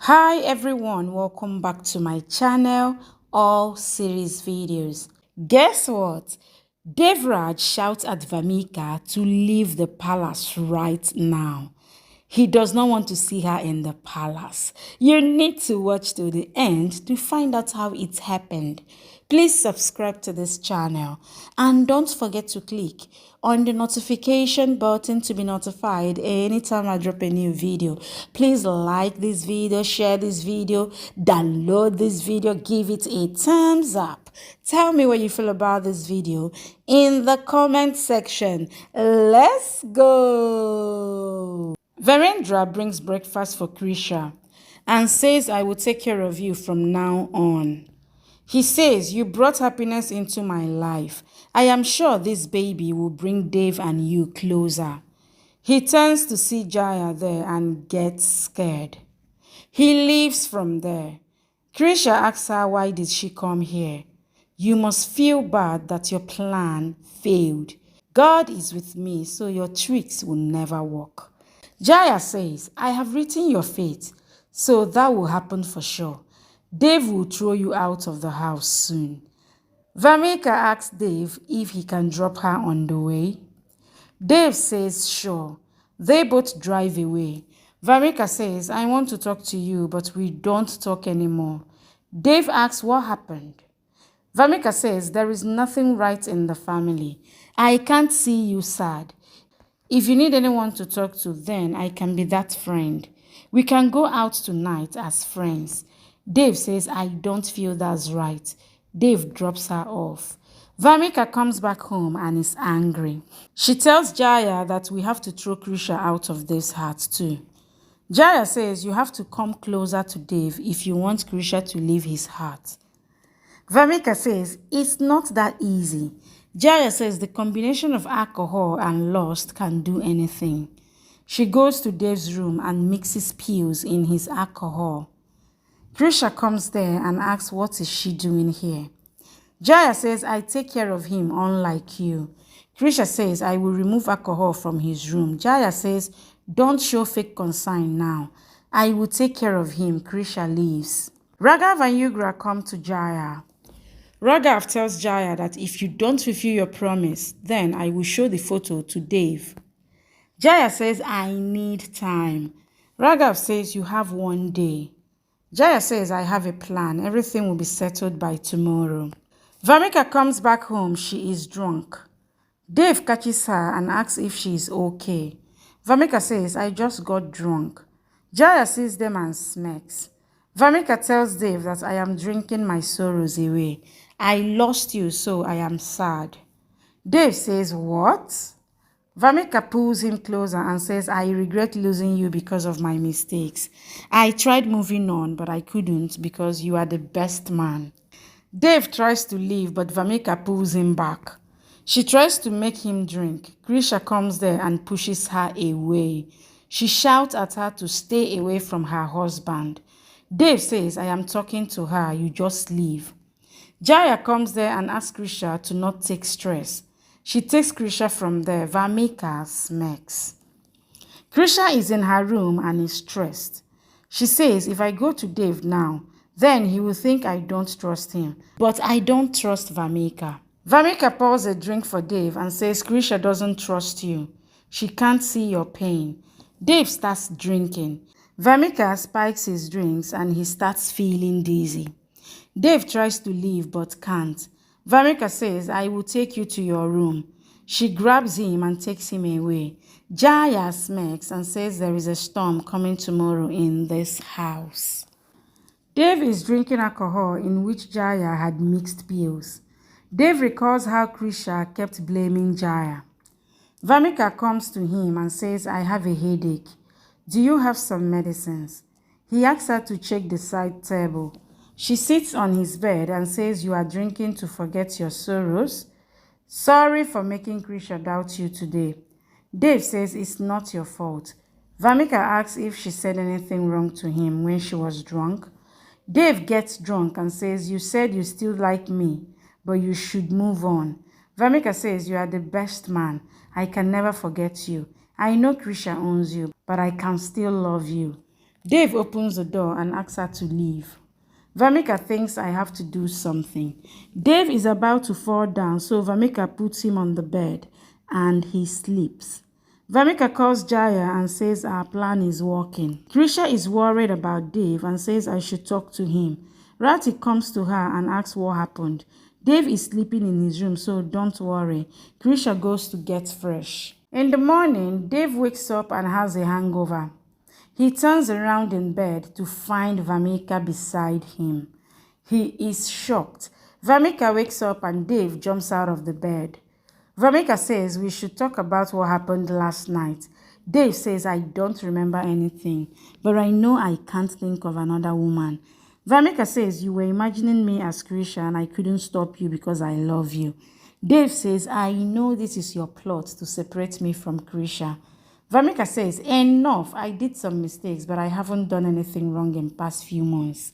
Hi everyone, welcome back to my channel, all series videos. Guess what? Devraj shouts at Vamika to leave the palace right now. He does not want to see her in the palace. You need to watch to the end to find out how it happened. Please subscribe to this channel and don't forget to click on the notification button to be notified anytime I drop a new video. Please like this video, share this video, download this video, give it a thumbs up. Tell me what you feel about this video in the comment section. Let's go! Verendra brings breakfast for Krisha and says, I will take care of you from now on. He says, you brought happiness into my life. I am sure this baby will bring Dave and you closer. He turns to see Jaya there and gets scared. He leaves from there. Krisha asks her, why did she come here? You must feel bad that your plan failed. God is with me, so your tricks will never work. Jaya says, I have written your fate, so that will happen for sure. Dave will throw you out of the house soon. Vamika asks Dave if he can drop her on the way. Dave says sure. They both drive away. Vamika says, I want to talk to you, but we don't talk anymore. Dave asks what happened. Vamika says, there is nothing right in the family. I can't see you sad. If you need anyone to talk to, then I can be that friend. We can go out tonight as friends. Dave says, I don't feel that's right. Dave drops her off. Vamika comes back home and is angry. She tells Jaya that we have to throw Krisha out of this heart too. Jaya says you have to come closer to Dave if you want Krisha to leave his heart. Vamika says it's not that easy. Jaya says the combination of alcohol and lust can do anything. She goes to Dave's room and mixes pills in his alcohol. Krisha comes there and asks what is she doing here. Jaya says, I take care of him unlike you. Krisha says, I will remove alcohol from his room. Jaya says, don't show fake concern now. I will take care of him. Krisha leaves. Raghav and Yugra come to Jaya. Raghav tells Jaya that if you don't fulfill your promise, then I will show the photo to Dave. Jaya says, I need time. Raghav says, you have 1 day. Jaya says, I have a plan. Everything will be settled by tomorrow. Vamika comes back home. She is drunk. Dave catches her and asks if she is okay. Vamika says, I just got drunk. Jaya sees them and smirks. Vamika tells Dave that I am drinking my sorrows away. I lost you, so I am sad. Dave says, what? Vamika pulls him closer and says, I regret losing you because of my mistakes. I tried moving on, but I couldn't because you are the best man. Dave tries to leave, but Vamika pulls him back. She tries to make him drink. Krisha comes there and pushes her away. She shouts at her to stay away from her husband. Dave says, I am talking to her, you just leave. Jaya comes there and asks Krisha to not take stress. She takes Krisha from there. Vamika smirks. Krisha is in her room and is stressed. She says, if I go to Dave now, then he will think I don't trust him. But I don't trust Vamika. Vamika pours a drink for Dave and says Krisha doesn't trust you. She can't see your pain. Dave starts drinking. Vamika spikes his drinks and he starts feeling dizzy. Dave tries to leave but can't. Vamika says, I will take you to your room. She grabs him and takes him away. Jaya smirks and says there is a storm coming tomorrow in this house. Dave is drinking alcohol in which Jaya had mixed pills. Dave recalls how Krisha kept blaming Jaya. Vamika comes to him and says, I have a headache. Do you have some medicines? He asks her to check the side table. She sits on his bed and says, you are drinking to forget your sorrows. Sorry for making Krisha doubt you today. Dave says it's not your fault. Vamika asks if she said anything wrong to him when she was drunk. Dave gets drunk and says, you said you still like me, but you should move on. Vamika says, you are the best man. I can never forget you. I know Krisha owns you, but I can still love you. Dave opens the door and asks her to leave. Vamika thinks I have to do something. Dave is about to fall down, so Vamika puts him on the bed and he sleeps. Vamika calls Jaya and says our plan is working. Krisha is worried about Dave and says I should talk to him. Rati comes to her and asks what happened. Dave is sleeping in his room, so don't worry. Krisha goes to get fresh. In the morning, Dave wakes up and has a hangover. He turns around in bed to find Vamika beside him. He is shocked. Vamika wakes up and Dave jumps out of the bed. Vamika says we should talk about what happened last night. Dave says I don't remember anything, but I know I can't think of another woman. Vamika says you were imagining me as Krisha and I couldn't stop you because I love you. Dave says I know this is your plot to separate me from Krisha. Vamika says, enough, I did some mistakes, but I haven't done anything wrong in past few months.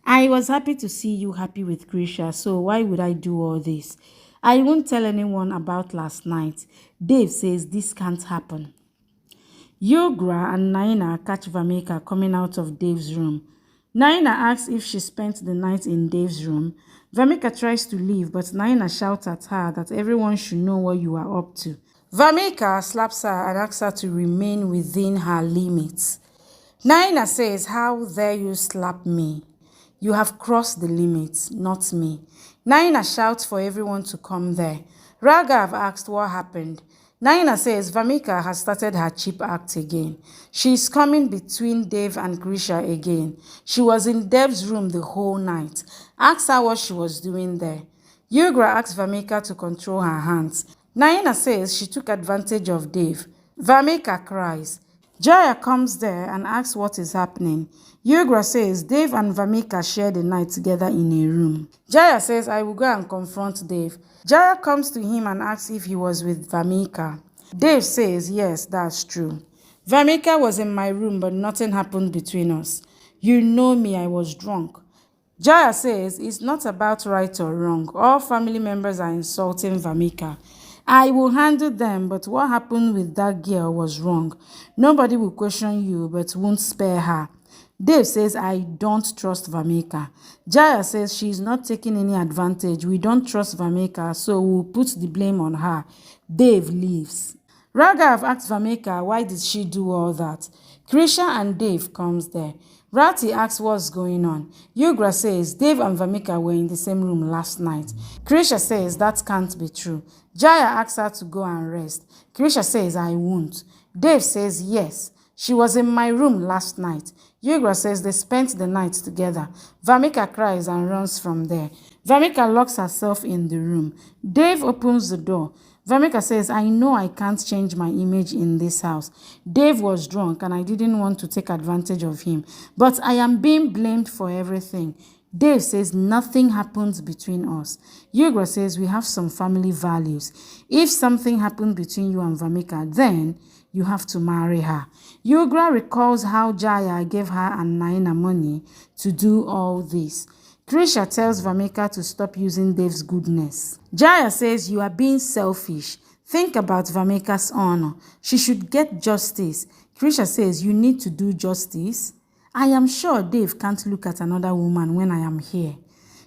I was happy to see you happy with Krisha, so why would I do all this? I won't tell anyone about last night. Dave says this can't happen. Yogra and Naina catch Vamika coming out of Dave's room. Naina asks if she spent the night in Dave's room. Vamika tries to leave, but Naina shouts at her that everyone should know what you are up to. Vamika slaps her and asks her to remain within her limits. Naina says, how dare you slap me? You have crossed the limits, not me. Naina shouts for everyone to come there. Raghav asked what happened. Naina says Vamika has started her cheap act again. She is coming between Dev and Krisha again. She was in Dev's room the whole night. Ask her what she was doing there. Yugra asks Vamika to control her hands. Naina says she took advantage of Dev. Vamika cries. Jaya comes there and asks what is happening. Yugra says Dev and Vamika share the night together in a room. Jaya says I will go and confront Dev. Jaya comes to him and asks if he was with Vamika. Dev says yes, that's true. Vamika was in my room but nothing happened between us. You know me, I was drunk. Jaya says it's not about right or wrong. All family members are insulting Vamika. I will handle them, but what happened with that girl was wrong. Nobody will question you, but won't spare her. Dave says, I don't trust Vamika. Jaya says she is not taking any advantage. We don't trust Vamika, so we'll put the blame on her. Dave leaves. Raghav asks Vamika, why did she do all that? Krisha and Dave comes there. Rati asks what's going on. Yugra says Dave and Vamika were in the same room last night. Krisha says that can't be true. Jaya asks her to go and rest. Krisha says I won't. Dave says yes. She was in my room last night. Yugra says they spent the night together. Vamika cries and runs from there. Vamika locks herself in the room. Dave opens the door. Vamika says, I know I can't change my image in this house. Dave was drunk and I didn't want to take advantage of him. But I am being blamed for everything. Dave says nothing happens between us. Yugra says we have some family values. If something happened between you and Vamika, then you have to marry her. Yugra recalls how Jaya gave her and Naina money to do all this. Krisha tells Vamika to stop using Dave's goodness. Jaya says you are being selfish. Think about Vamika's honor. She should get justice. Krisha says you need to do justice. I am sure Dave can't look at another woman when I am here.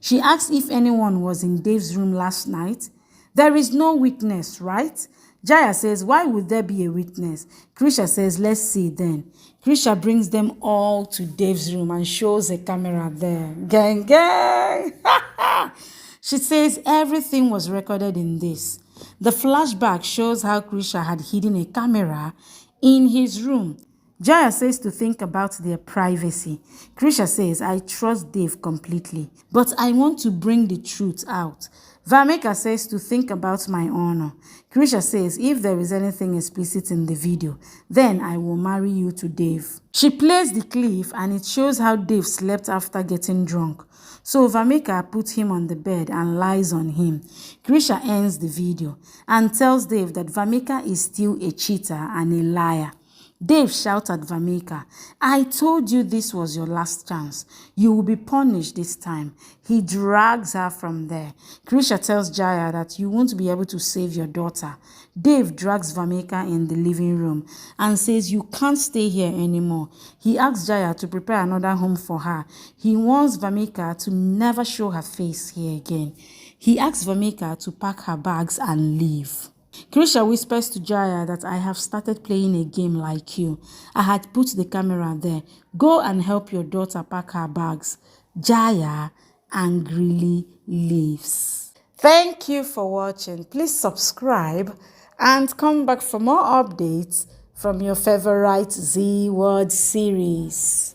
She asks if anyone was in Dave's room last night. There is no witness, right? Jaya says, why would there be a witness? Krisha says, let's see then. Krisha brings them all to Dave's room and shows a camera there. Gang, gang! She says everything was recorded in this. The flashback shows how Krisha had hidden a camera in his room. Jaya says to think about their privacy. Krisha says, I trust Dave completely, but I want to bring the truth out. Vamika says to think about my honor. Krisha says, if there is anything explicit in the video, then I will marry you to Dave. She plays the clip and it shows how Dave slept after getting drunk. So Vamika puts him on the bed and lies on him. Krisha ends the video and tells Dave that Vamika is still a cheater and a liar. Dave shouts at Vamika, I told you this was your last chance. You will be punished this time. He drags her from there. Krisha tells Jaya that you won't be able to save your daughter. Dave drags Vamika in the living room and says you can't stay here anymore. He asks Jaya to prepare another home for her. He warns Vamika to never show her face here again. He asks Vamika to pack her bags and leave. Krisha whispers to Jaya that I have started playing a game like you. I had put the camera there. Go and help your daughter pack her bags. Jaya angrily leaves. Thank you for watching. Please subscribe and come back for more updates from your favorite Z Word series.